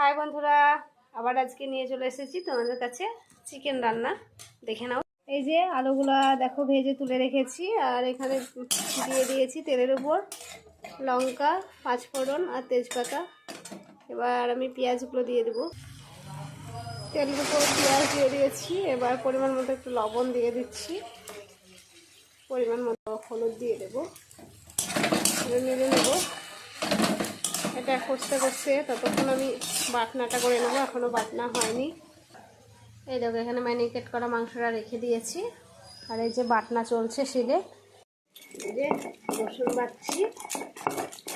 High বন্ধুরা, আবার আজকে নিয়ে চলে এসেছি তোমাদের কাছে চিকেন রান্না। দেখে নাও। এই যে আলুগুলা দেখো ভেজে তুলে রেখেছি, আর এখানে দিয়ে দিয়েছি তেলের উপর লঙ্কা, পাঁচফোড়ন আর তেজপাতা। এবার আমি পেঁয়াজগুলো দিয়ে দেবো। তেলের উপর পেঁয়াজ দিয়ে দিয়েছি। এবার পরিমাণ মতো একটু লবণ দিয়ে দিচ্ছি, পরিমাণ মতো হলুদ দিয়ে দেবো, নেড়ে নেবো। এটা কষতে কষতে ততক্ষণ আমি বাটনাটা করে নেবো, এখনও বাটনা হয়নি। এই দেখো এখানে ম্যারিনেট করা মাংসটা রেখে দিয়েছি, আর এই যে বাটনা চলছে শিলে। এই যে রসুন বাটছি,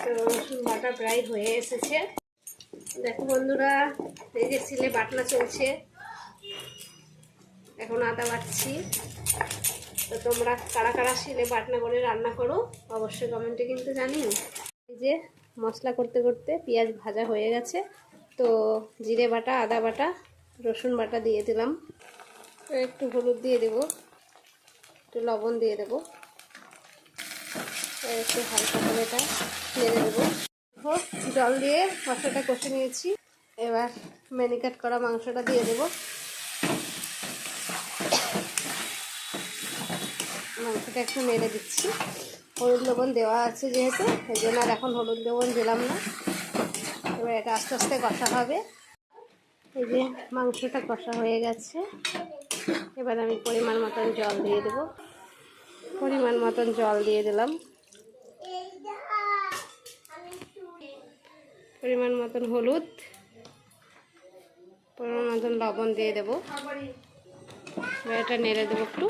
তো রসুন বাটা প্রায় হয়ে এসেছে। দেখো বন্ধুরা, এই যে শিলে বাটনা চলছে, এখন আদা বাটছি। তো তোমরা কারা কারা শিলে বাটনা করে রান্না করো অবশ্যই কমেন্টে কিন্তু জানিও। এই যে মশলা করতে করতে পেঁয়াজ ভাজা হয়ে গেছে, তো জিরে বাটা, আদা বাটা, রসুন বাটা দিয়ে দিলাম। একটু হলুদ দিয়ে দেবো, একটু লবণ দিয়ে দেবো, একটু হালকা করে এটা নেড়ে দেবো। জল দিয়ে মশলাটা কষে নিয়েছি। এবার ম্যারিনেট করা মাংসটা দিয়ে দেবো। মাংসটা একটু নেড়ে দিচ্ছি। হলুদ লবণ দেওয়া আছে যেহেতু, এই জন্য আর এখন হলুদ লবণ দিলাম না। এবার এটা আস্তে আস্তে কষা হবে। এই যে মাংসটা কষা হয়ে গেছে, এবার আমি পরিমাণ মতন জল দিয়ে দেবো। পরিমাণ মতন জল দিয়ে দিলাম, পরিমাণ মতন হলুদ, পরিমাণ মতন লবণ দিয়ে দেবো। এবার এটা নেড়ে দেবো একটু।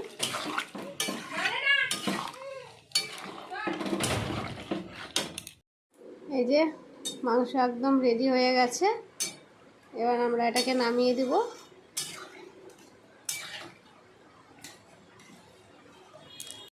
এই যে মাংস একদম রেডি হয়ে গেছে, এবার আমরা এটাকে নামিয়ে দেব।